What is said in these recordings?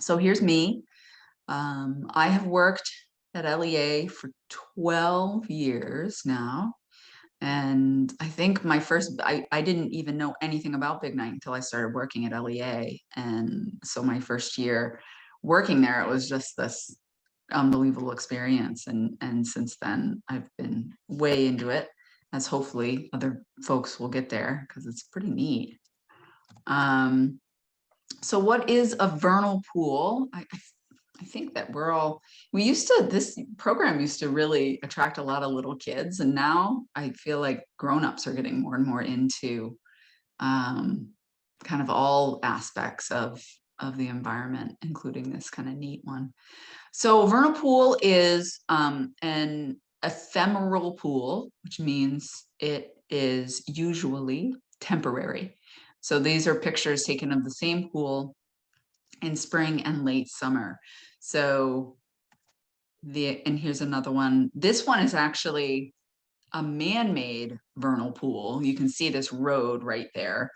So here's me. I have worked at LEA for 12 years now. And I think I didn't even know anything about Big Night until I started working at LEA. And so my first year working there, it was just this unbelievable experience. And since then, I've been way into it, as hopefully other folks will get there because it's pretty neat. So what is a vernal pool? I think that this program used to really attract a lot of little kids. And now I feel like grownups are getting more and more into kind of all aspects of the environment, including this kind of neat one. So vernal pool is an ephemeral pool, which means it is usually temporary. So these are pictures taken of the same pool in spring and late summer. So and here's another one. This one is actually a man-made vernal pool. You can see this road right there.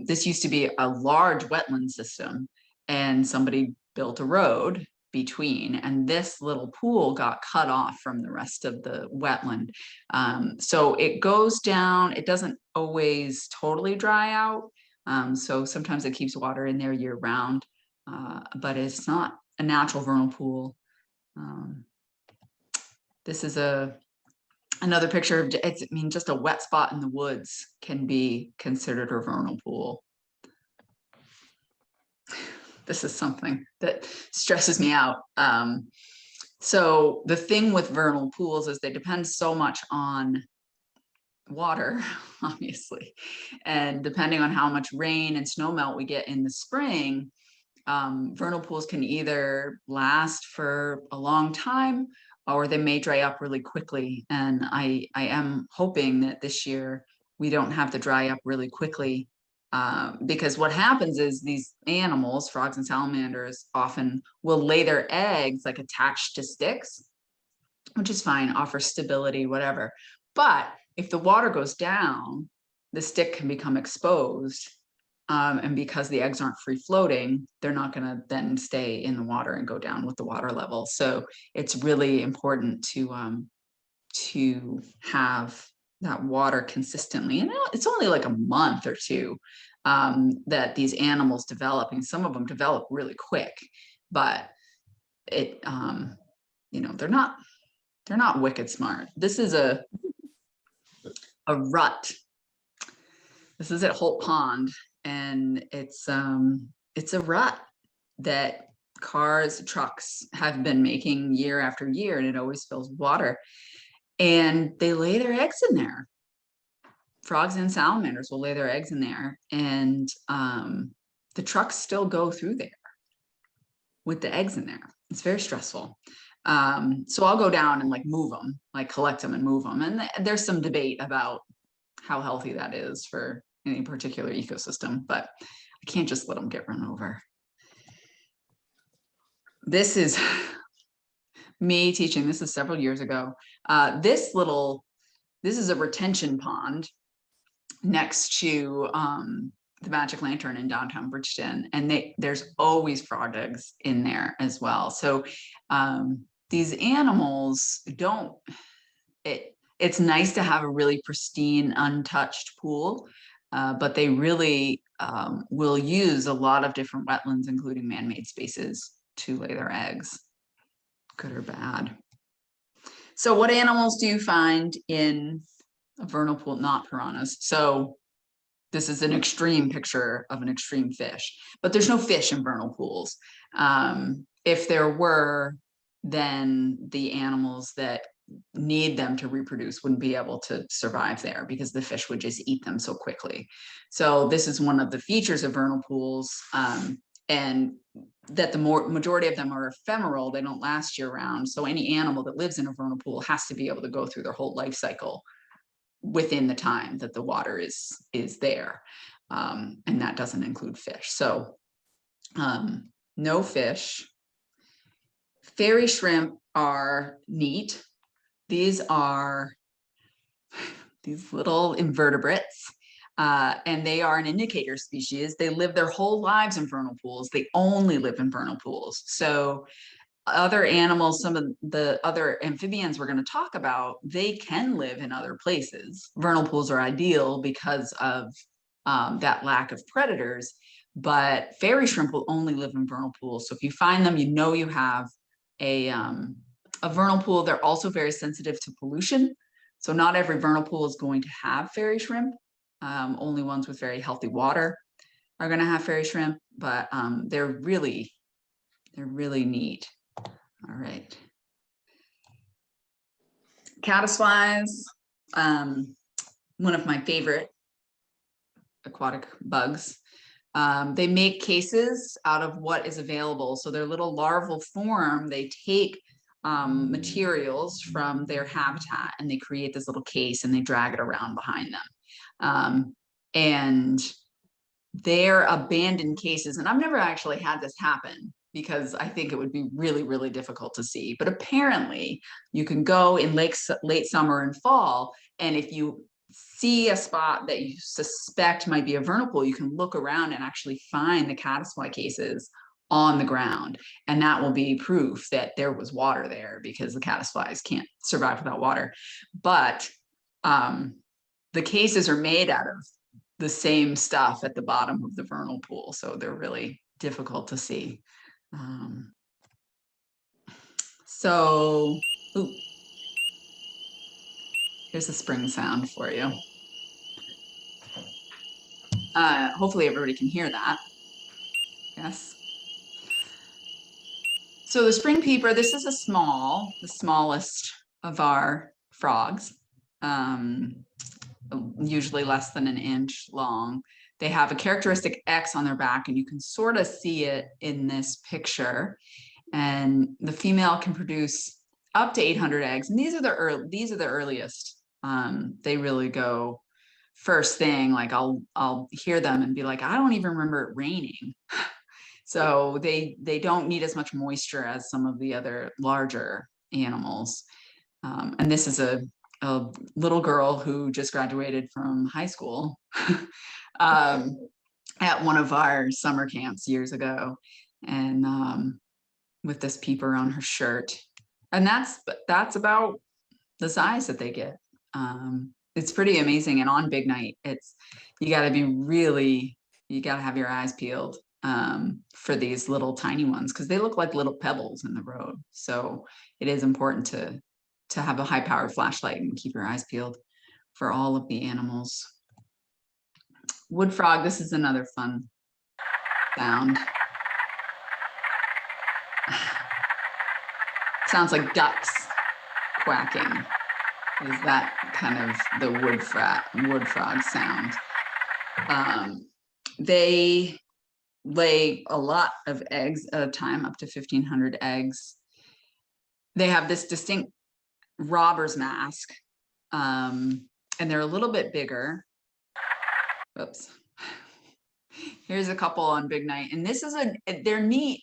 This used to be a large wetland system, and somebody built a road between, and this little pool got cut off from the rest of the wetland. So it goes down. It doesn't always totally dry out. So sometimes it keeps water in there year round, but it's not a natural vernal pool. This is another picture of just a wet spot in the woods can be considered a vernal pool. This is something that stresses me out. So the thing with vernal pools is they depend so much on water, obviously, and depending on how much rain and snow melt we get in the spring, vernal pools can either last for a long time or they may dry up really quickly. And I am hoping that this year we don't have to dry up really quickly, because what happens is these animals, frogs and salamanders, often will lay their eggs like attached to sticks, which is fine, offers stability, whatever. But if the water goes down, the stick can become exposed. And because the eggs aren't free floating, they're not going to then stay in the water and go down with the water level. So it's really important to have that water consistently. And it's only like a month or two that these animals develop, and some of them develop really quick. But they're not wicked smart. This is a rut. This is at Holt Pond. And it's a rut that cars, trucks have been making year after year, and it always fills water. And they lay their eggs in there. Frogs and salamanders will lay their eggs in there, and the trucks still go through there with the eggs in there. It's very stressful. So I'll go down and move them, collect them and move them. And there's some debate about how healthy that is for any particular ecosystem, but I can't just let them get run over. This is me teaching. This is several years ago. This is a retention pond next to the Magic Lantern in downtown Bridgeton, and there's always frog eggs in there as well. So these animals it's nice to have a really pristine, untouched pool. But they really will use a lot of different wetlands, including man-made spaces, to lay their eggs, good or bad. So what animals do you find in a vernal pool? Not piranhas. So this is an extreme picture of an extreme fish, but there's no fish in vernal pools. If there were, then the animals that need them to reproduce wouldn't be able to survive there because the fish would just eat them so quickly. So this is one of the features of vernal pools, and that the majority of them are ephemeral. They don't last year round. So any animal that lives in a vernal pool has to be able to go through their whole life cycle within the time that the water is there. And that doesn't include fish. So no fish. Fairy shrimp are neat. These are these little invertebrates. and they are an indicator species. They live their whole lives in vernal pools. They only live in vernal pools. So other animals, some of the other amphibians we're going to talk about, they can live in other places. Vernal pools are ideal because of that lack of predators, but fairy shrimp will only live in vernal pools. So if you find them, you know you have a vernal pool. They're also very sensitive to pollution. So not every vernal pool is going to have fairy shrimp. Only ones with very healthy water are going to have fairy shrimp, but they're really neat. All right. Caddisflies, one of my favorite aquatic bugs. They make cases out of what is available. So their little larval form, they take materials from their habitat and they create this little case and they drag it around behind them. And they're abandoned cases. And I've never actually had this happen because I think it would be really, really difficult to see. But apparently you can go in late summer and fall, and if you see a spot that you suspect might be a vernal pool, you can look around and actually find the caddisfly cases on the ground. And that will be proof that there was water there, because the caddisflies can't survive without water. But the cases are made out of the same stuff at the bottom of the vernal pool. So they're really difficult to see. So, ooh, here's a spring sound for you. Hopefully everybody can hear that. Yes. So the spring peeper, this is the smallest of our frogs, usually less than an inch long. They have a characteristic X on their back, and you can sort of see it in this picture. And the female can produce up to 800 eggs. And these are the earliest. They really go first thing. Like I'll hear them and be like, I don't even remember it raining. So they don't need as much moisture as some of the other larger animals. And this is a little girl who just graduated from high school at one of our summer camps years ago, and with this peeper on her shirt. And that's about the size that they get. It's pretty amazing. And on big night, you got to have your eyes peeled for these little tiny ones, because they look like little pebbles in the road. So it is important to have a high-powered flashlight and keep your eyes peeled for all of the animals. Wood frog, this is another fun sound. Sounds like ducks quacking. Is that kind of the wood frog sound? They lay a lot of eggs at a time, up to 1,500 eggs. They have this distinct robber's mask, and they're a little bit bigger. Oops. Here's a couple on big night, and they're neat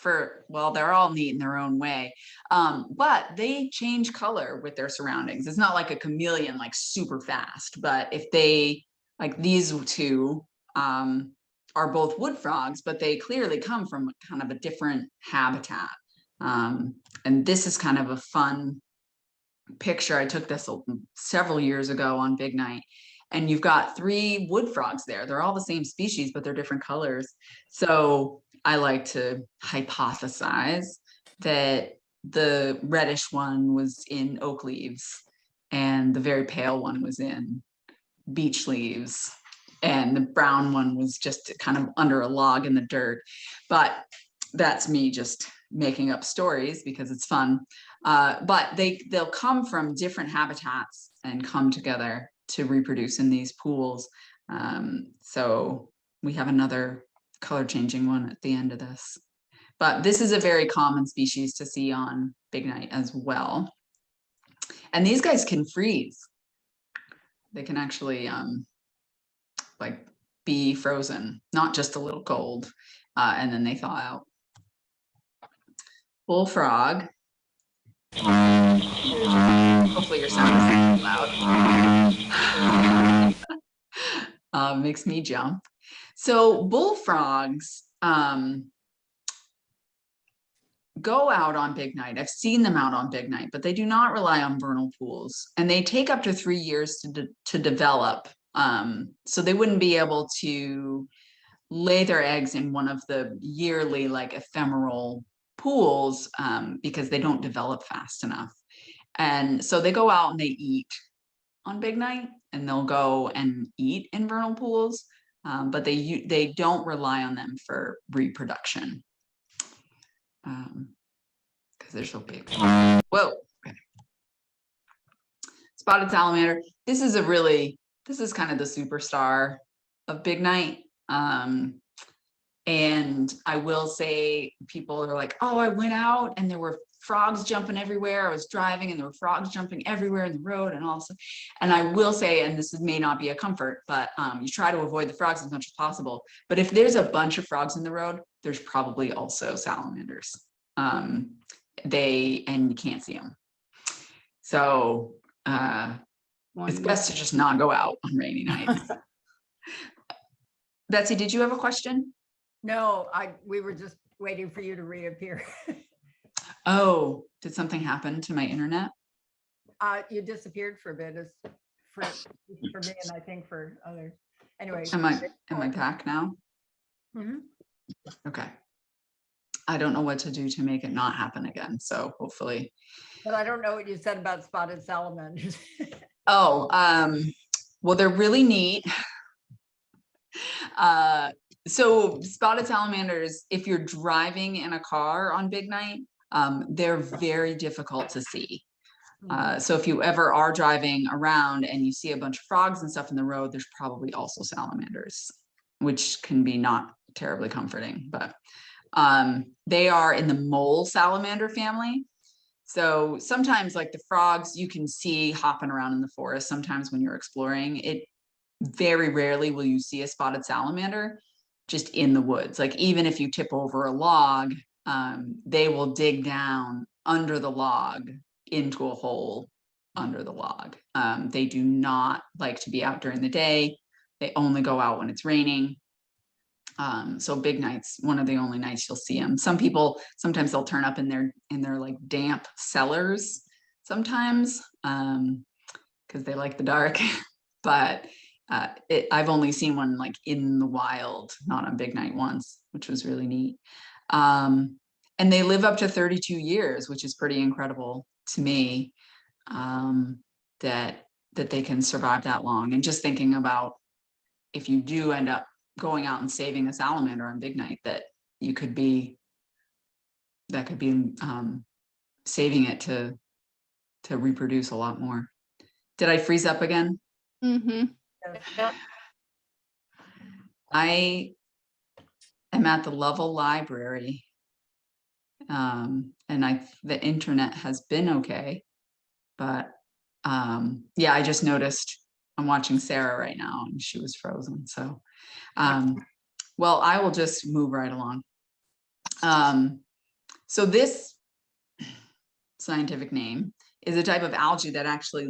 they're all neat in their own way, but they change color with their surroundings. It's not like a chameleon, like super fast, but if they, like these two are both wood frogs, but they clearly come from kind of a different habitat. And this is kind of a fun picture. I took this several years ago on big night, and you've got 3 wood frogs there. They're all the same species, but they're different colors. So I like to hypothesize that the reddish one was in oak leaves, and the very pale one was in beech leaves, and the brown one was just kind of under a log in the dirt. But that's me just making up stories because it's fun. But they'll come from different habitats and come together to reproduce in these pools. So we have another color changing one at the end of this. But this is a very common species to see on big night as well. And these guys can freeze. They can actually like be frozen, not just a little cold, and then they thaw out. Bullfrog. Hopefully your sound isn't loud. Makes me jump. So bullfrogs go out on big night. I've seen them out on big night, but they do not rely on vernal pools, and they take up to 3 years to develop. So they wouldn't be able to lay their eggs in one of the yearly, like, ephemeral pools, because they don't develop fast enough. And so they go out and they eat on big night, and they'll go and eat in vernal pools, but they don't rely on them for reproduction, because they're so big. Whoa. Okay. Spotted salamander. This is kind of the superstar of big night. And I will say, people are like, oh, I went out and there were frogs jumping everywhere. I was driving and there were frogs jumping everywhere in the road and all. And I will say, and this may not be a comfort, but you try to avoid the frogs as much as possible. But if there's a bunch of frogs in the road, there's probably also salamanders. And you can't see them. So it's best to just not go out on rainy nights. Betsy, did you have a question? No, we were just waiting for you to reappear. Oh, did something happen to my internet? You disappeared for a bit, for me, and I think for others. Anyway. Am I back now? Mm-hmm. Okay. I don't know what to do to make it not happen again. So hopefully. But I don't know what you said about spotted salamanders. Oh, well, they're really neat. So spotted salamanders, if you're driving in a car on big night, they're very difficult to see. So if you ever are driving around and you see a bunch of frogs and stuff in the road, there's probably also salamanders, which can be not terribly comforting, but they are in the mole salamander family. So sometimes, like, the frogs you can see hopping around in the forest. Sometimes when you're exploring it, very rarely will you see a spotted salamander just in the woods. Like, even if you tip over a log, they will dig down under the log into a hole under the log. They do not like to be out during the day. They only go out when it's raining. So big nights, one of the only nights you'll see them. Sometimes they'll turn up in their like damp cellars sometimes, because they like the dark. But I've only seen one like in the wild, not on big night once, which was really neat. And they live up to 32 years, which is pretty incredible to me, that they can survive that long. And just thinking about, if you do end up going out and saving a salamander on big night, that could be saving it to reproduce a lot more. Did I freeze up again? Mm-hmm. I am at the Lovell Library, and the internet has been okay, but yeah, I just noticed I'm watching Sarah right now and she was frozen. So well, I will just move right along. So this scientific name is a type of algae that actually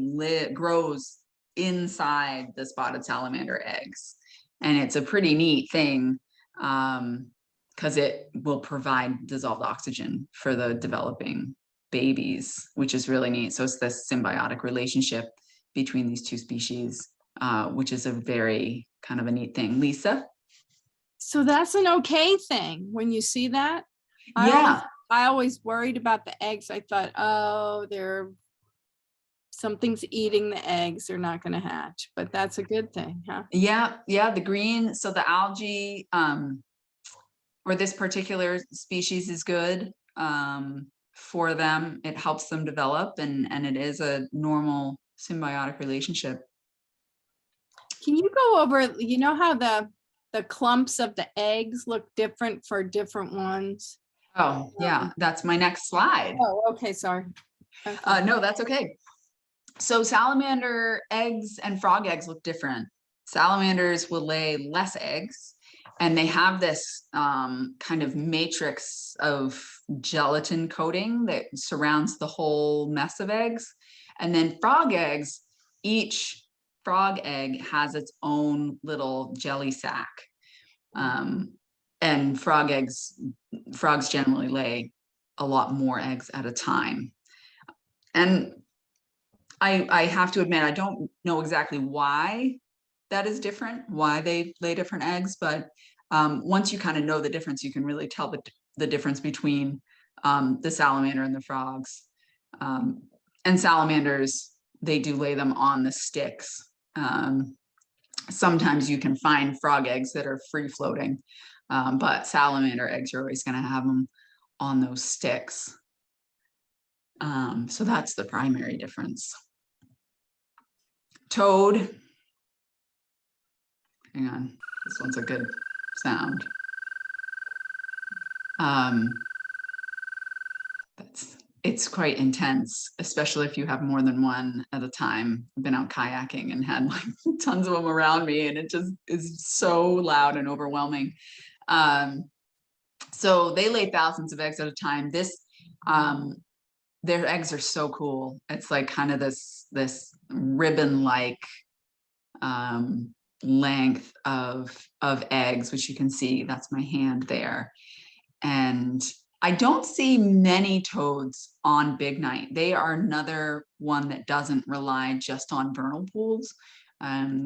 grows inside the spotted salamander eggs. And it's a pretty neat thing, because it will provide dissolved oxygen for the developing babies, which is really neat. So it's this symbiotic relationship between these two species, which is a very kind of a neat thing. Lisa? So that's an okay thing when you see that? Yeah. I always worried about the eggs. I thought, oh, something's eating the eggs. They're not going to hatch, but that's a good thing, huh? Yeah. The green. So the algae, or this particular species, is good for them. It helps them develop, and it is a normal symbiotic relationship. Can you go over, how the clumps of the eggs look different for different ones? Oh, yeah, that's my next slide. Oh, okay, sorry. Okay. No, that's okay. So salamander eggs and frog eggs look different. Salamanders will lay less eggs, and they have this kind of matrix of gelatin coating that surrounds the whole mess of eggs. And then frog eggs, each frog egg has its own little jelly sac. And frogs generally lay a lot more eggs at a time. And I have to admit, I don't know exactly why that is different, why they lay different eggs, but once you kind of know the difference, you can really tell the difference between the salamander and the frogs. And salamanders, they do lay them on the sticks. Sometimes you can find frog eggs that are free floating, but salamander eggs, you're always going to have them on those sticks. So that's the primary difference. Toad. Hang on, this one's a good sound. It's quite intense, especially if you have more than one at a time. I've been out kayaking and had like tons of them around me, and it just is so loud and overwhelming. So they lay thousands of eggs at a time. Their eggs are so cool. It's like kind of this ribbon-like length of eggs, which you can see. That's my hand there. And I don't see many toads on big night. They are another one that doesn't rely just on vernal pools.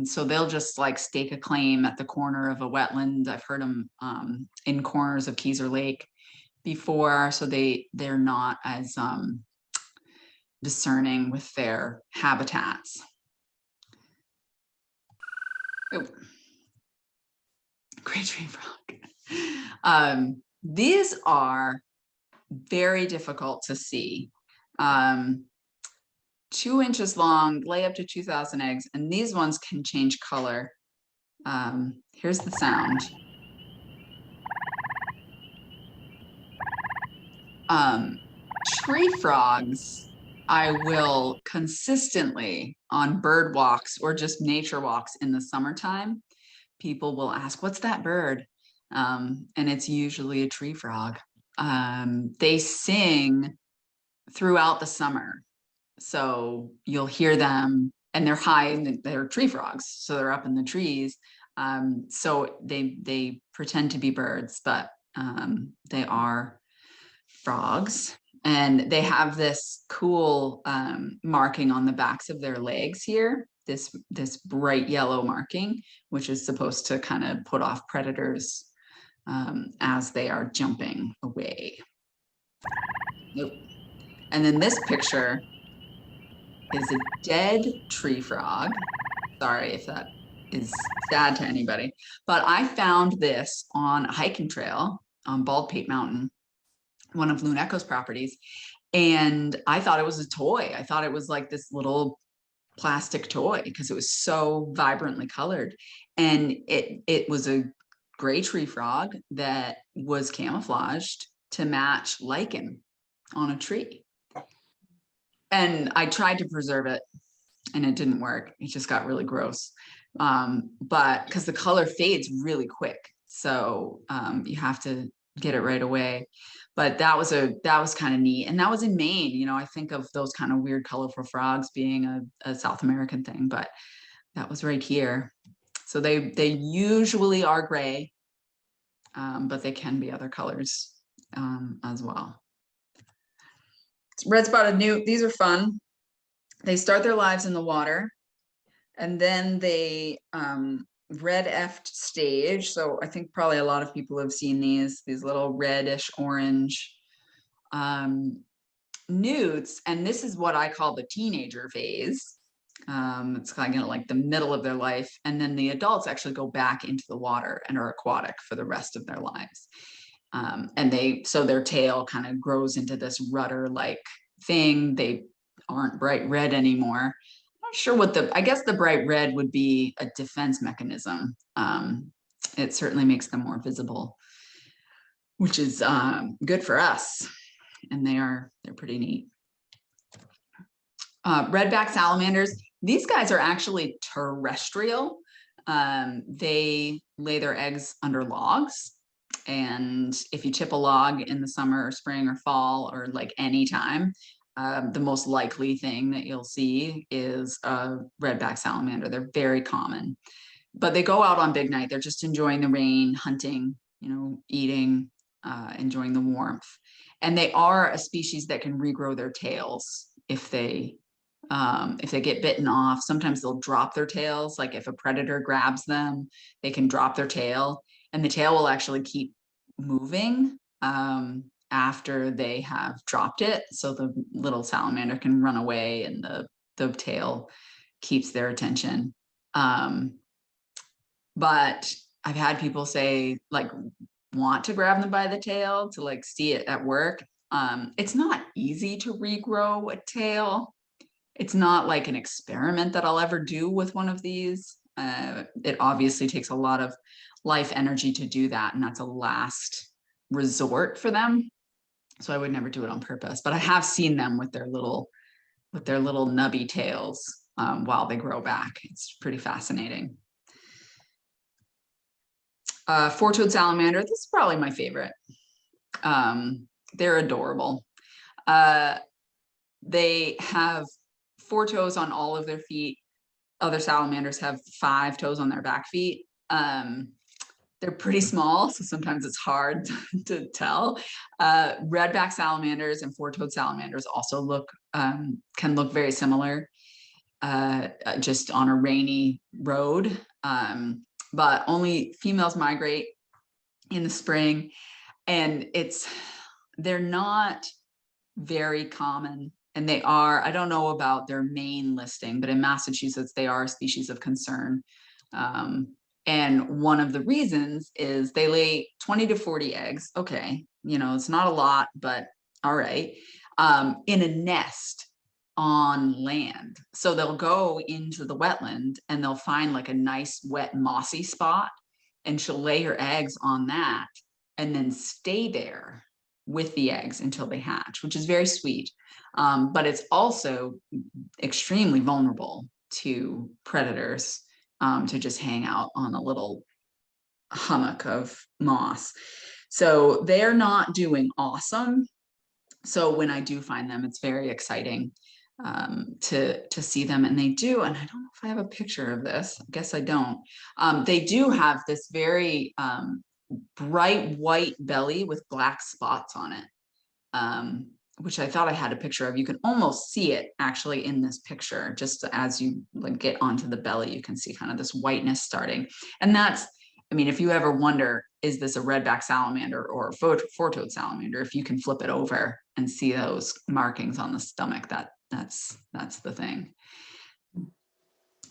So they'll just like stake a claim at the corner of a wetland. I've heard them in corners of Keys or Lake before, so they're not as discerning with their habitats. Oh. Great tree frog. These are very difficult to see. 2 inches long, lay up to 2,000 eggs, and these ones can change color. Here's the sound. Tree frogs, I will consistently on bird walks or just nature walks in the summertime, people will ask, what's that bird? And it's usually a tree frog. They sing throughout the summer. So you'll hear them, and they're high, and they're tree frogs. So they're up in the trees. So they pretend to be birds, but they are frogs. And they have this cool marking on the backs of their legs here, this bright yellow marking, which is supposed to kind of put off predators as they are jumping away. Nope. And then this picture is a dead tree frog. Sorry if that is sad to anybody, but I found this on a hiking trail on Baldpate Mountain, one of Loon Echo's properties. And I thought it was a toy. I thought it was like this little plastic toy because it was so vibrantly colored. And it was a gray tree frog that was camouflaged to match lichen on a tree. And I tried to preserve it and it didn't work. It just got really gross. But because the color fades really quick. So you have to get it right away. But that was kind of neat. And that was in Maine. You know, I think of those kind of weird colorful frogs being a South American thing, but that was right here. So they usually are gray, but they can be other colors as well. Red-spotted newt, these are fun. They start their lives in the water, and then they red-effed stage. So I think probably a lot of people have seen these little reddish orange newts, and this is what I call the teenager phase. It's kind of like the middle of their life, and then the adults actually go back into the water and are aquatic for the rest of their lives. And so their tail kind of grows into this rudder-like thing. They aren't bright red anymore. I'm not sure what I guess the bright red would be a defense mechanism. It certainly makes them more visible, which is good for us. And they're pretty neat. Redback salamanders, these guys are actually terrestrial. They lay their eggs under logs. And if you chip a log in the summer or spring or fall or like any time, the most likely thing that you'll see is a redback salamander. They're very common, but they go out on big night. They're just enjoying the rain, hunting, you know, eating, enjoying the warmth. And they are a species that can regrow their tails if they get bitten off. Sometimes they'll drop their tails. Like if a predator grabs them, they can drop their tail, and the tail will actually keep moving after they have dropped it. So the little salamander can run away and the tail keeps their attention. But I've had people say, like, want to grab them by the tail to like see it at work. It's not easy to regrow a tail. It's not like an experiment that I'll ever do with one of these. It obviously takes a lot of life energy to do that, and that's a last resort for them. So I would never do it on purpose, but I have seen them with their little nubby tails while they grow back. It's pretty fascinating. Four-toed salamander, this is probably my favorite. They're adorable. They have 4 toes on all of their feet. Other salamanders have 5 toes on their back feet. They're pretty small, so sometimes it's hard to tell. Redback salamanders and 4-toed salamanders also can look very similar, just on a rainy road. But only females migrate in the spring, and they're not very common. And they are, I don't know about their Maine listing, but in Massachusetts, they are a species of concern. And one of the reasons is they lay 20 to 40 eggs. Okay, you know, it's not a lot, but all right, in a nest on land. So they'll go into the wetland and they'll find like a nice wet mossy spot, and she'll lay her eggs on that and then stay there with the eggs until they hatch, which is very sweet. But it's also extremely vulnerable to predators, to just hang out on a little hummock of moss. So they're not doing awesome. So when I do find them, it's very exciting to see them. And they do, and I don't know if I have a picture of this. I guess I don't. They do have this very bright white belly with black spots on it, which I thought I had a picture of. You can almost see it actually in this picture. Just as you like get onto the belly, you can see kind of this whiteness starting. And that's, I mean, if you ever wonder, is this a redback salamander or a four-toed salamander? If you can flip it over and see those markings on the stomach, that's the thing.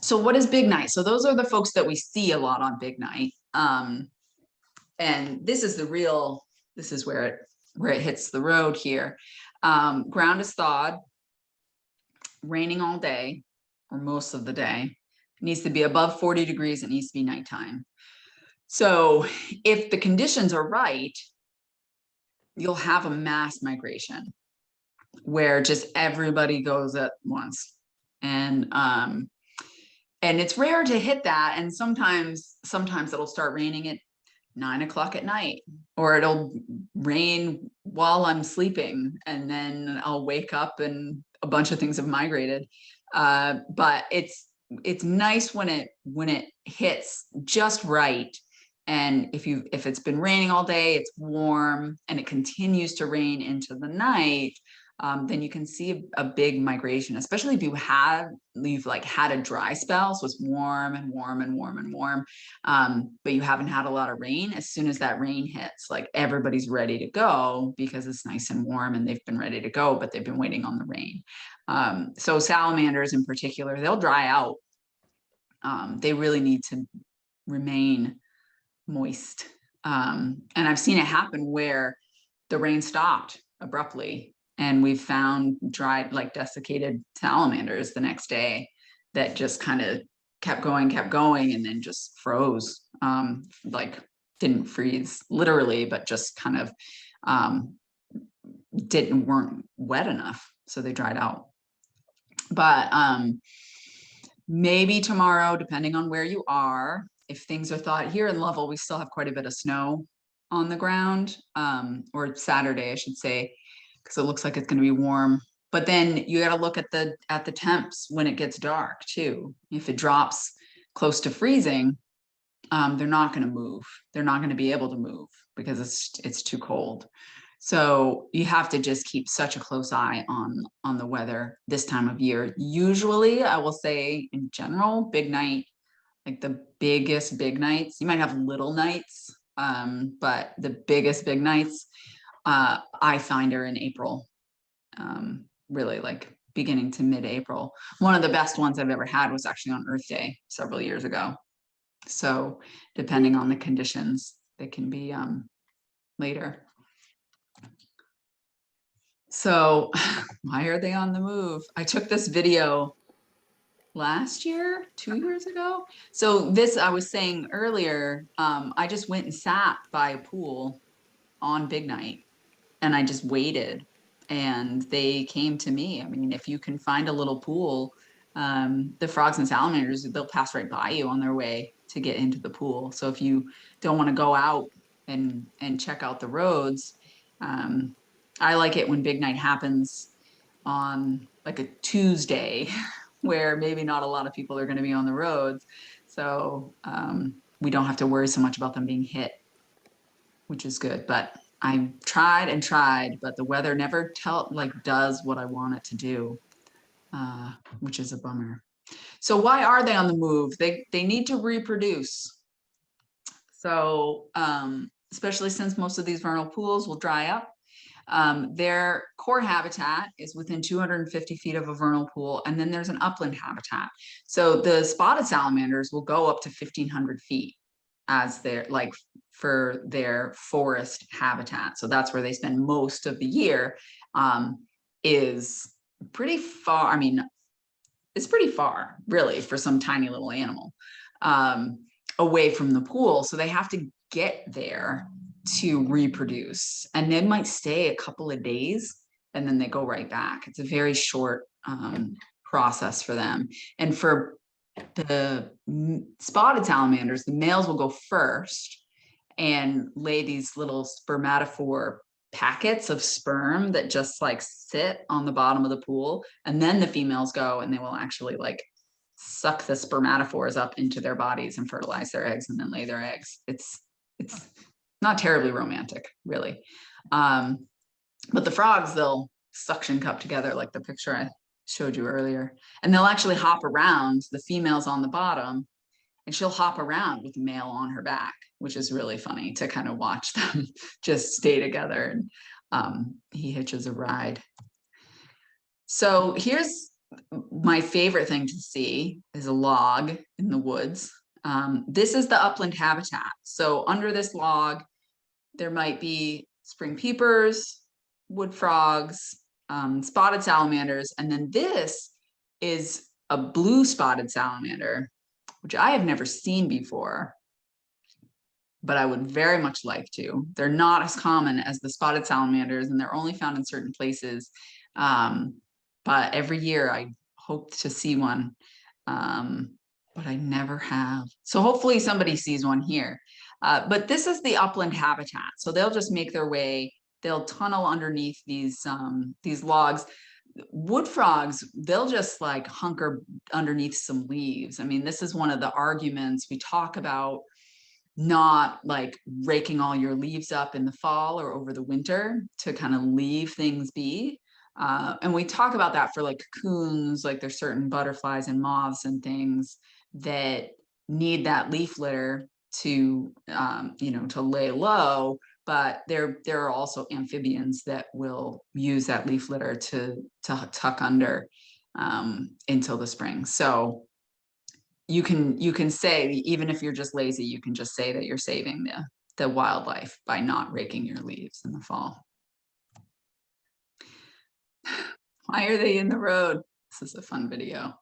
So what is big night? So those are the folks that we see a lot on big night. And this is this is where it hits the road here. Ground is thawed, raining all day or most of the day. It needs to be above 40 degrees. It needs to be nighttime. So if the conditions are right, you'll have a mass migration where just everybody goes at once. And it's rare to hit that. And sometimes it'll start raining at 9 o'clock at night, or it'll rain while I'm sleeping, and then I'll wake up and a bunch of things have migrated. But it's nice when it hits just right. And if it's been raining all day, it's warm, and it continues to rain into the night, then you can see a big migration, especially if you've had a dry spell. So it's warm and warm and warm and warm, but you haven't had a lot of rain. As soon as that rain hits, like everybody's ready to go because it's nice and warm and they've been ready to go, but they've been waiting on the rain. So salamanders in particular, they'll dry out. They really need to remain moist. And I've seen it happen where the rain stopped abruptly, and we've found dried, like desiccated salamanders the next day that just kind of kept going, and then just froze. Like didn't freeze literally, but just kind of weren't wet enough, so they dried out. But maybe tomorrow, depending on where you are, if things are thawed. Here in Lovell, we still have quite a bit of snow on the ground, or Saturday, I should say, because it looks like it's going to be warm But then you got to look at the temps when it gets dark too. If it drops close to freezing, they're not going to move. They're not going to be able to move because it's too cold. So you have to just keep such a close eye on the weather this time of year. Usually, I will say in general, big night, like the biggest big nights, you might have little nights, but the biggest big nights, I find are in April, really like beginning to mid-April. One of the best ones I've ever had was actually on Earth Day several years ago. So depending on the conditions, they can be later. So why are they on the move? I took this video last year, 2 years ago. So this, I was saying earlier, I just went and sat by a pool on big night and I just waited and they came to me. I mean, if you can find a little pool, the frogs and salamanders, they'll pass right by you on their way to get into the pool. So if you don't want to go out and check out the roads, I like it when big night happens on like a Tuesday where maybe not a lot of people are going to be on the roads. So we don't have to worry so much about them being hit, which is good. But I tried and tried, but the weather never does what I want it to do, which is a bummer. So why are they on the move? They need to reproduce. So especially since most of these vernal pools will dry up, their core habitat is within 250 feet of a vernal pool, and then there's an upland habitat. So the spotted salamanders will go up to 1,500 feet as their for their forest habitat. So that's where they spend most of the year. Is pretty far. I mean, it's pretty far, really, for some tiny little animal away from the pool. So they have to get there to reproduce, and they might stay a couple of days and then they go right back. It's a very short process for them. And for the spotted salamanders, the males will go first and lay these little spermatophore packets of sperm that just like sit on the bottom of the pool, and then the females go and they will actually like suck the spermatophores up into their bodies and fertilize their eggs and then lay their eggs. It's not terribly romantic, really. But the frogs, they'll suction cup together like the picture I showed you earlier, and they'll actually hop around. The female's on the bottom and she'll hop around with the male on her back, which is really funny to kind of watch them just stay together. And he hitches a ride. So here's my favorite thing to see is a log in the woods. This is the upland habitat. So under this log, there might be spring peepers, wood frogs, spotted salamanders, and then this is a blue spotted salamander, which I have never seen before, but I would very much like to. They're not as common as the spotted salamanders, and they're only found in certain places. But every year I hope to see one, but I never have. So hopefully somebody sees one here. But this is the upland habitat. So they'll just make their way, they'll tunnel underneath these logs. Wood frogs, they'll just like hunker underneath some leaves. I mean, this is one of the arguments we talk about, not like raking all your leaves up in the fall or over the winter to kind of leave things be. And we talk about that for like cocoons, like there's certain butterflies and moths and things that need that leaf litter to, to lay low. But there are also amphibians that will use that leaf litter to tuck under until the spring. So you can say, even if you're just lazy, you can just say that you're saving the wildlife by not raking your leaves in the fall. Why are they in the road? This is a fun video.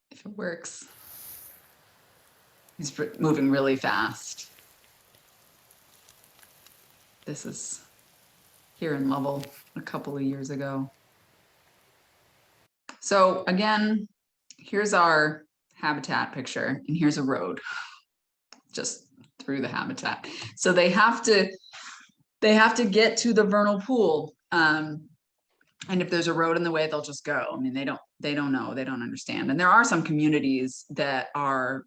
If it works. He's moving really fast. This is here in Lovell a couple of years ago. So again, here's our habitat picture, and here's a road just through the habitat. So they have to get to the vernal pool. And if there's a road in the way, they'll just go. I mean, they don't know, they don't understand. And there are some communities that are,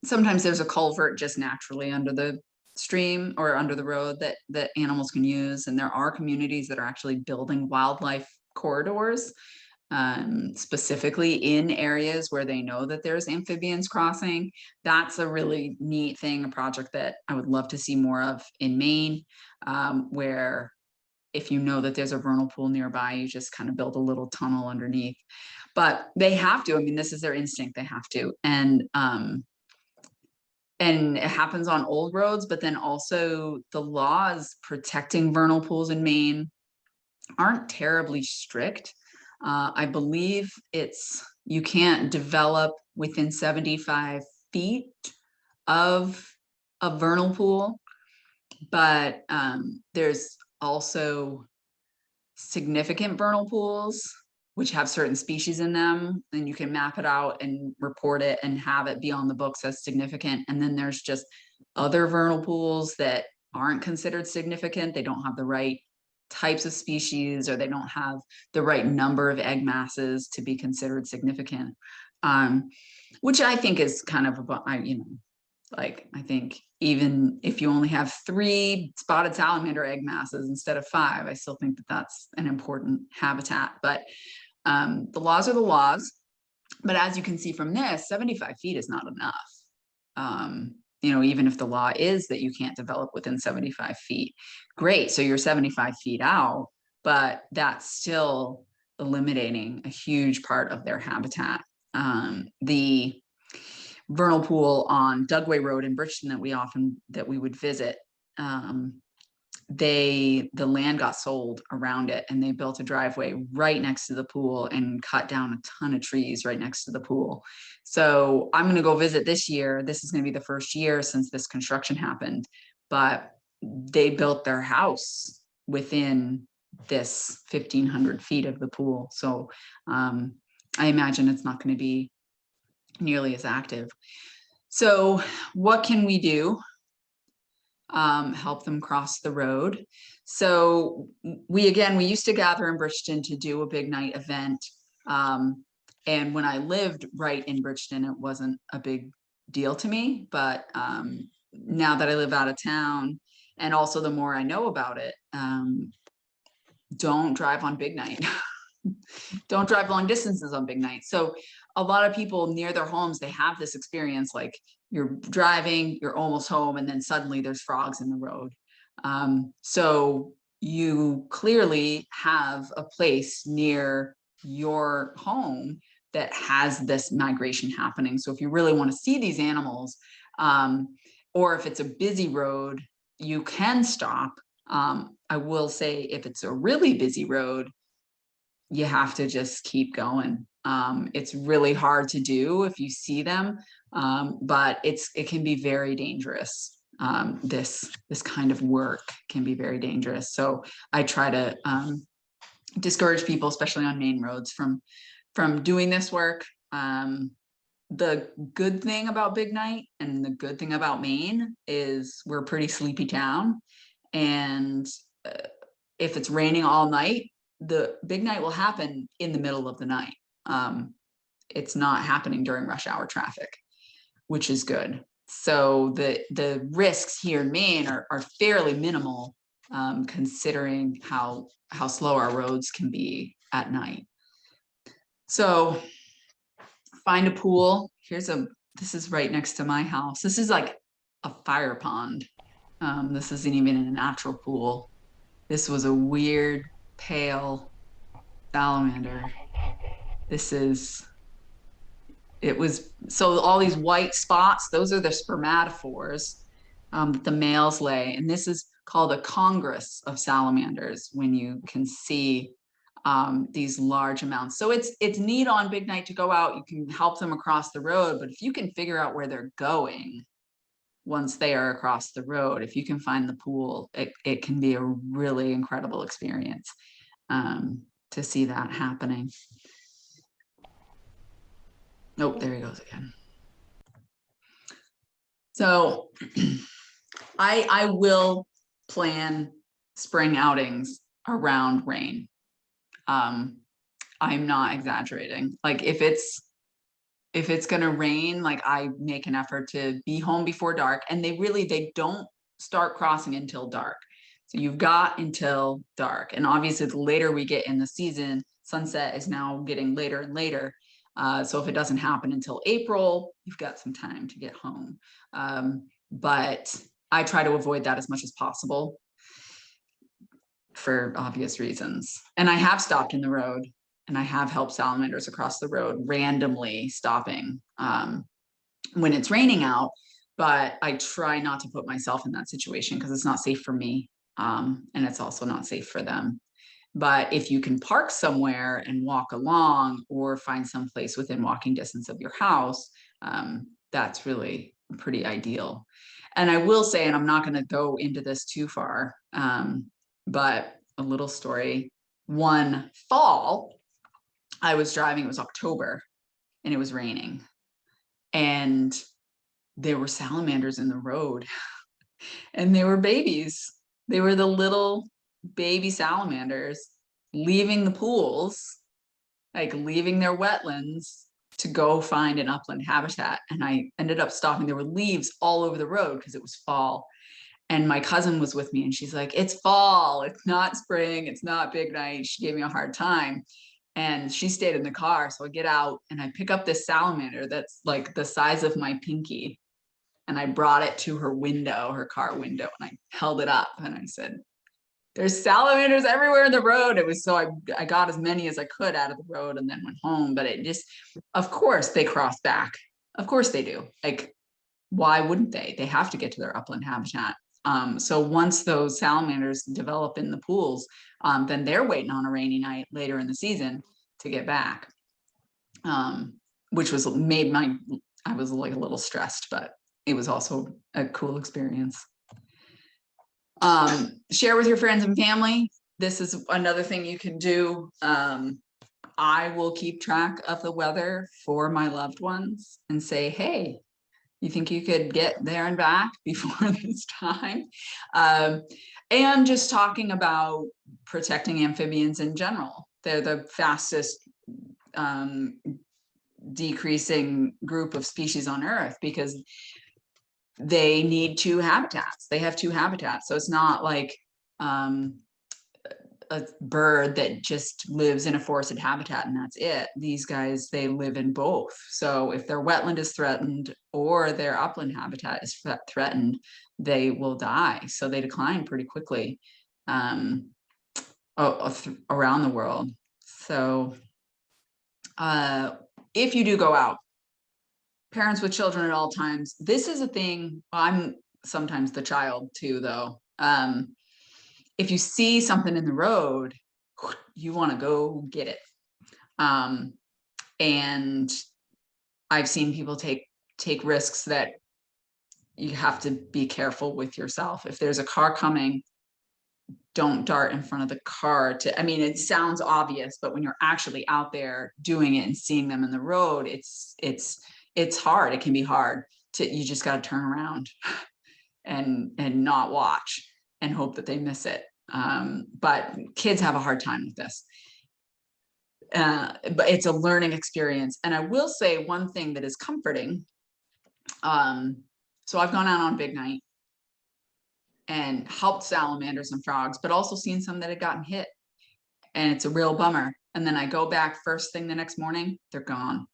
sometimes there's a culvert just naturally under the stream or under the road that animals can use. And there are communities that are actually building wildlife corridors, specifically in areas where they know that there's amphibians crossing. That's a really neat thing, a project that I would love to see more of in Maine, where if you know that there's a vernal pool nearby, you just kind of build a little tunnel underneath. But they have to, I mean, this is their instinct, they have to. And it happens on old roads, but then also the laws protecting vernal pools in Maine aren't terribly strict. I believe you can't develop within 75 feet of a vernal pool, but there's also significant vernal pools which have certain species in them, and you can map it out and report it and have it be on the books as significant. And then there's just other vernal pools that aren't considered significant. They don't have the right types of species, or they don't have the right number of egg masses to be considered significant, which I think is kind of about, like, I think even if you only have 3 spotted salamander egg masses instead of 5, I still think that that's an important habitat. But the laws are the laws. But as you can see from this, 75 feet is not enough. Even if the law is that you can't develop within 75 feet, great. So you're 75 feet out, but that's still eliminating a huge part of their habitat. The vernal pool on Dugway Road in Bridgeton that we would visit, the land got sold around it, and they built a driveway right next to the pool and cut down a ton of trees right next to the pool. So I'm going to go visit this year. This is going to be the first year since this construction happened, but they built their house within this 1,500 feet of the pool. So I imagine it's not going to be nearly as active. So what can we do? Help them cross the road. So we used to gather in Bridgeton to do a big night event. And when I lived right in Bridgeton, it wasn't a big deal to me. But now that I live out of town, and also the more I know about it, don't drive on big night. Don't drive long distances on big night. So a lot of people near their homes, they have this experience, like you're driving, you're almost home, and then suddenly there's frogs in the road. So you clearly have a place near your home that has this migration happening. So if you really want to see these animals, or if it's a busy road, you can stop. I will say, if it's a really busy road, you have to just keep going. It's really hard to do if you see them, but it can be very dangerous. This kind of work can be very dangerous. So I try to discourage people, especially on main roads, from doing this work. The good thing about Big Night and the good thing about Maine is we're a pretty sleepy town, and if it's raining all night, the Big Night will happen in the middle of the night. It's not happening during rush hour traffic, which is good. So the risks here in Maine are fairly minimal, considering how slow our roads can be at night. So find a pool. This is right next to my house. This is like a fire pond. This isn't even a natural pool. This was a weird, pale salamander. So all these white spots, those are the spermatophores that the males lay. And this is called a congress of salamanders, when you can see these large amounts. So it's neat on Big Night to go out. You can help them across the road, but if you can figure out where they're going once they are across the road, if you can find the pool, it can be a really incredible experience to see that happening. Nope, there he goes again. So I will plan spring outings around rain. I'm not exaggerating. Like if it's gonna rain, like I make an effort to be home before dark, and they don't start crossing until dark. So you've got until dark, and obviously the later we get in the season, sunset is now getting later and later. So if it doesn't happen until April, you've got some time to get home. But I try to avoid that as much as possible for obvious reasons. And I have stopped in the road, and I have helped salamanders across the road, randomly stopping when it's raining out. But I try not to put myself in that situation because it's not safe for me, and it's also not safe for them. But if you can park somewhere and walk along, or find some place within walking distance of your house, that's really pretty ideal. And I will say, and I'm not going to go into this too far, but a little story. One fall, I was driving, it was October, and it was raining. And there were salamanders in the road, and they were babies. They were the little baby salamanders leaving the pools, like leaving their wetlands to go find an upland habitat. And I ended up stopping. There were leaves all over the road because it was fall. And my cousin was with me, and she's like, it's fall, it's not spring, it's not big night. She gave me a hard time. And she stayed in the car. So I get out and I pick up this salamander that's like the size of my pinky. And I brought it to her window, her car window, and I held it up and I said, there's salamanders everywhere in the road. It was so I got as many as I could out of the road and then went home. But it just, of course they cross back. Of course they do. Like, why wouldn't they? They have to get to their upland habitat. So once those salamanders develop in the pools, then they're waiting on a rainy night later in the season to get back, which was I was like a little stressed, but it was also a cool experience. Share with your friends and family. This is another thing you can do. I will keep track of the weather for my loved ones and say, hey, you think you could get there and back before this time? And just talking about protecting amphibians in general. They're the fastest decreasing group of species on Earth because they need two habitats. They have two habitats. So it's not like a bird that just lives in a forested habitat and that's it. These guys, they live in both. So if their wetland is threatened or their upland habitat is threatened, they will die. So they decline pretty quickly around the world. So if you do go out, parents with children at all times, this is a thing. I'm sometimes the child too, though. If you see something in the road, you want to go get it. And I've seen people take risks that you have to be careful with yourself. If there's a car coming, don't dart in front of the car I mean, it sounds obvious, but when you're actually out there doing it and seeing them in the road, it's hard. It can be hard you just got to turn around and not watch and hope that they miss it. But kids have a hard time with this. But it's a learning experience. And I will say one thing that is comforting. So I've gone out on big night and helped salamanders and frogs, but also seen some that had gotten hit. And it's a real bummer. And then I go back first thing the next morning, they're gone.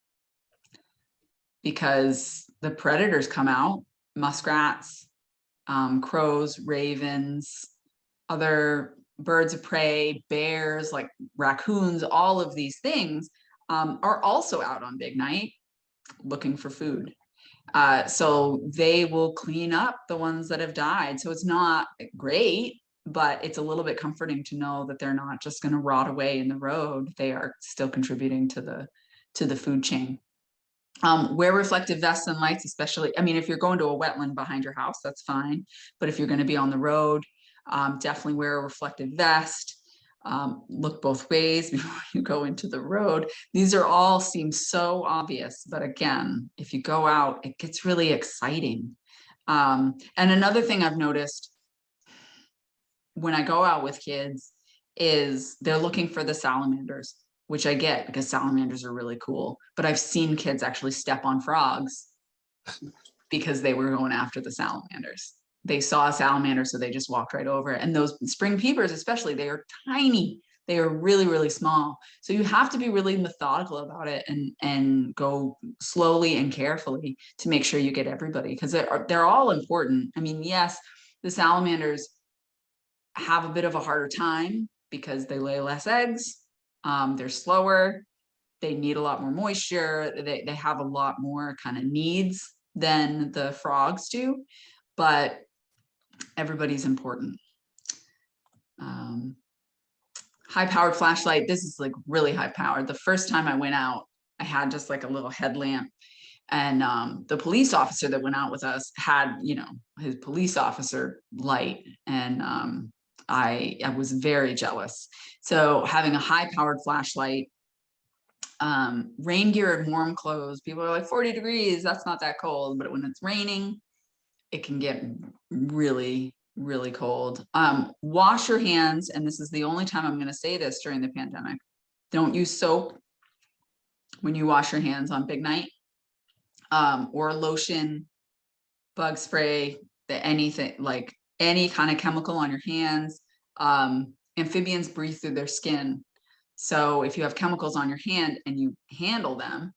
Because the predators come out, muskrats, crows, ravens, other birds of prey, bears, like raccoons, all of these things are also out on big night looking for food. So they will clean up the ones that have died. So it's not great, but it's a little bit comforting to know that they're not just going to rot away in the road. They are still contributing to the food chain. Wear reflective vests and lights, especially, I mean, if you're going to a wetland behind your house, that's fine. But if you're going to be on the road, definitely wear a reflective vest. Look both ways before you go into the road. These are all seem so obvious, but again, if you go out, it gets really exciting. And another thing I've noticed when I go out with kids is they're looking for the salamanders, which I get because salamanders are really cool. But I've seen kids actually step on frogs because they were going after the salamanders. They saw a salamander, so they just walked right over it. And those spring peepers, especially, they are tiny. They are really, really small. So you have to be really methodical about it and go slowly and carefully to make sure you get everybody, because they're all important. I mean, yes, the salamanders have a bit of a harder time because they lay less eggs. They're slower. They need a lot more moisture. They have a lot more kind of needs than the frogs do, but everybody's important. High powered flashlight. This is like really high powered. The first time I went out, I had just like a little headlamp, and the police officer that went out with us had, you know, his police officer light, and I was very jealous. So having a high powered flashlight, rain gear and warm clothes. People are like 40 degrees. That's not that cold, but when it's raining, it can get really, really cold. Wash your hands, and this is the only time I'm going to say this during the pandemic. Don't use soap when you wash your hands on big night, or lotion, bug spray, anything, like any kind of chemical on your hands. Amphibians breathe through their skin. So if you have chemicals on your hand and you handle them,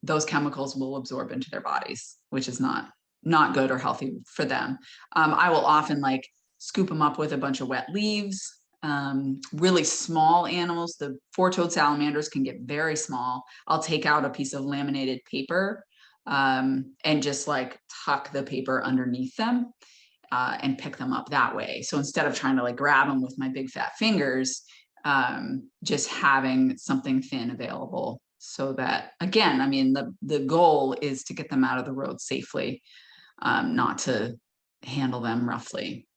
those chemicals will absorb into their bodies, which is not good or healthy for them. I will often like scoop them up with a bunch of wet leaves. Really small animals, the four-toed salamanders can get very small. I'll take out a piece of laminated paper and just like tuck the paper underneath them and pick them up that way. So instead of trying to like grab them with my big fat fingers, just having something thin available, so that, again, I mean, the goal is to get them out of the road safely, not to handle them roughly.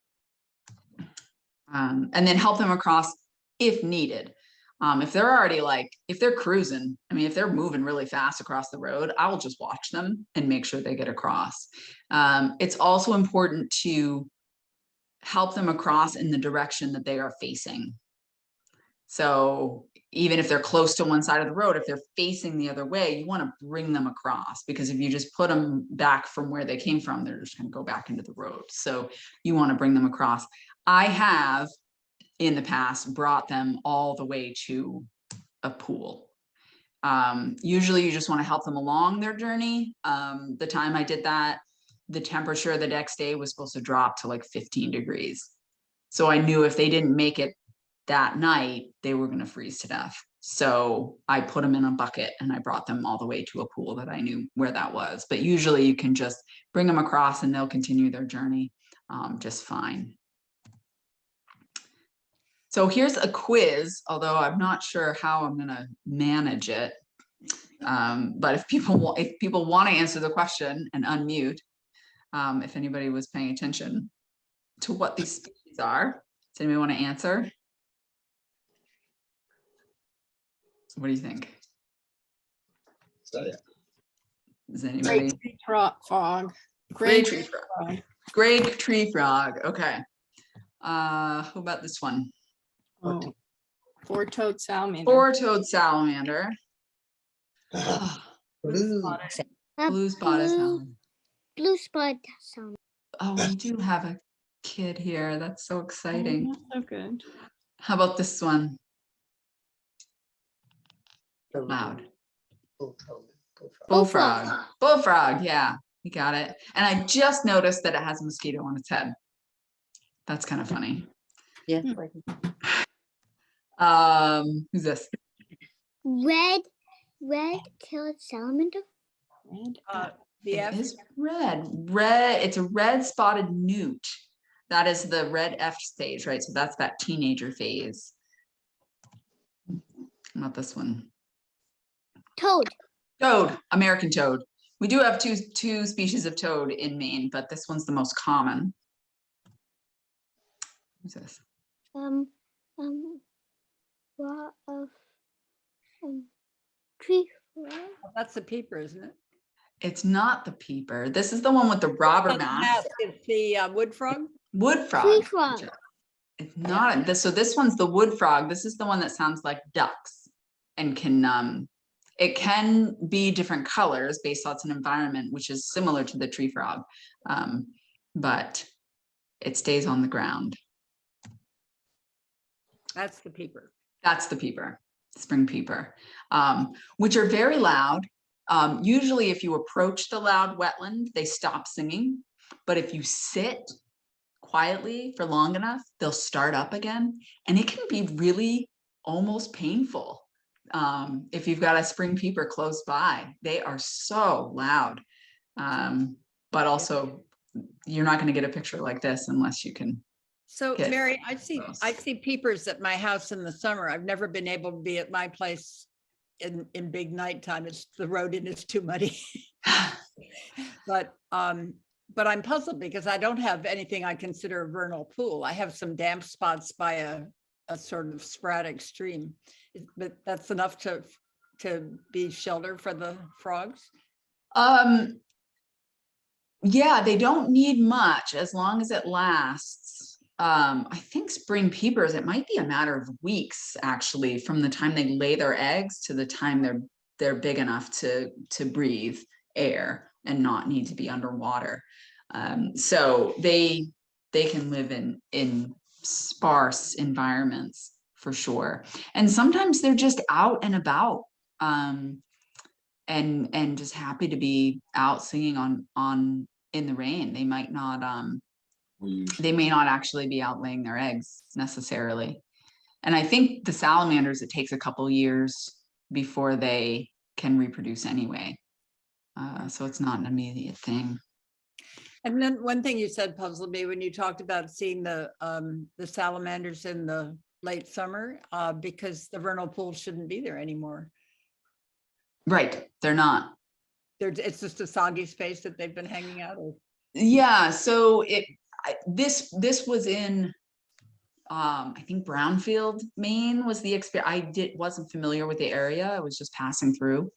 And then help them across if needed. If they're already if they're cruising, I mean, if they're moving really fast across the road, I will just watch them and make sure they get across. It's also important to help them across in the direction that they are facing. So even if they're close to one side of the road, if they're facing the other way, you want to bring them across, because if you just put them back from where they came from, they're just going to go back into the road. So you want to bring them across. I have in the past brought them all the way to a pool. Usually you just want to help them along their journey. The time I did that, the temperature the next day was supposed to drop to like 15 degrees. So I knew if they didn't make it that night, they were going to freeze to death. So I put them in a bucket and I brought them all the way to a pool that I knew where that was. But usually you can just bring them across and they'll continue their journey just fine. So here's a quiz, although I'm not sure how I'm going to manage it. But if people want to answer the question and unmute, if anybody was paying attention to what these species are, does anybody want to answer? What do you think? Is anybody? Great tree frog. Great tree frog. Great tree frog. Okay. Who about this one? Oh, four-toed salamander. Four-toed salamander. Blue Blue spotted salamander. Blue spot salamander. Oh, we do have a kid here. That's so exciting. Oh, so good. How about this one? Loud. Bullfrog. Bullfrog, yeah, you got it. And I just noticed that it has a mosquito on its head. That's kind of funny. Yeah. Who's this? Red-tailed salamander. The It F. is red. It's a red spotted newt. That is the red F stage, right? So that's that teenager phase. Not this one. Toad. Toad, American toad. We do have two species of toad in Maine, but this one's the most common. Who's this? Tree. That's the peeper, isn't it? It's not the peeper. This is the one with the robber mask. It's the wood frog. Wood frog. Tree frog. It's not this. So this one's the wood frog. This is the one that sounds like ducks and can it can be different colors based on its environment, which is similar to the tree frog, but it stays on the ground. That's the peeper. That's the peeper, spring peeper, which are very loud. Usually if you approach the loud wetland, they stop singing. But if you sit quietly for long enough, they'll start up again. And it can be really almost painful. If you've got a spring peeper close by, they are so loud. But also you're not going to get a picture like this unless you can. So Get Mary, I close. see peepers at my house in the summer. I've never been able to be at my place in big nighttime. It's the road and it's too muddy. But I'm puzzled because I don't have anything I consider a vernal pool. I have some damp spots by a sort of sporadic stream, but that's enough to be shelter for the frogs. Yeah, they don't need much as long as it lasts. I think spring peepers, it might be a matter of weeks actually from the time they lay their eggs to the time they're big enough to breathe air and not need to be underwater. So they can live in sparse environments for sure. And sometimes they're just out and about and just happy to be out singing in the rain. They might not they may not actually be out laying their eggs necessarily. And I think the salamanders, it takes a couple years before they can reproduce anyway. So it's not an immediate thing. And then one thing you said puzzled me when you talked about seeing the salamanders in the late summer, because the vernal pool shouldn't be there anymore. Right, they're not. It's just a soggy space that they've been hanging out of. Yeah, so this was in I think Brownfield, Maine was the experience. Wasn't familiar with the area. I was just passing through.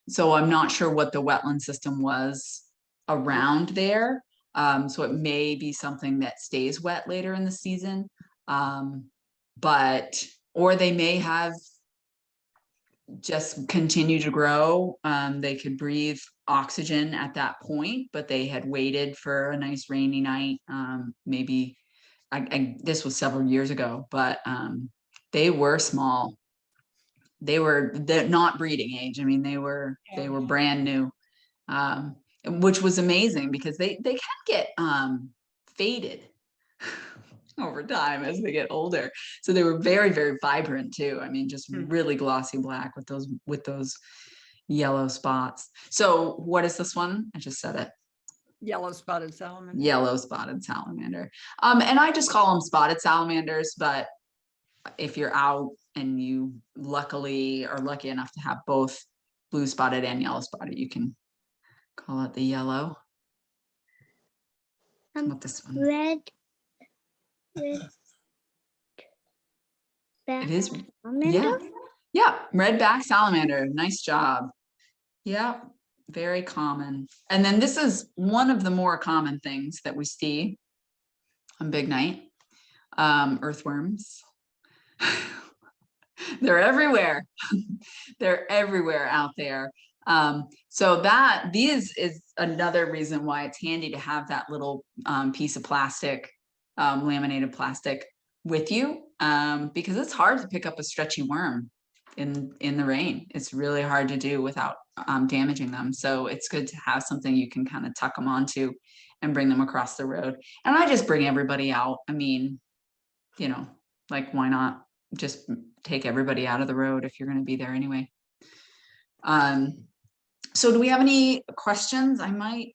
So I'm not sure what the wetland system was around there. So it may be something that stays wet later in the season. Or they may have just continue to grow. They could breathe oxygen at that point, but they had waited for a nice rainy night. Maybe this was several years ago, but they were small. They're not breeding age. I mean, they were brand new, which was amazing because they can get faded over time as they get older. So they were very, very vibrant too. I mean, just really glossy black with those yellow spots. So what is this one? I just said it. Yellow spotted salamander. Yellow spotted salamander. And I just call them spotted salamanders, but if you're out and you luckily are lucky enough to have both blue spotted and yellow spotted, you can call it the yellow. What this one? Red. It is. Salamander? Yeah, redback salamander. Nice job. Yeah, very common. And then this is one of the more common things that we see on Big Night. Earthworms. They're everywhere. They're everywhere out there. So this is another reason why it's handy to have that little piece of plastic, laminated plastic with you, because it's hard to pick up a stretchy worm in the rain. It's really hard to do without damaging them. So it's good to have something you can kind of tuck them onto and bring them across the road. And I just bring everybody out. I mean, like, why not just take everybody out of the road if you're going to be there anyway. So do we have any questions? I might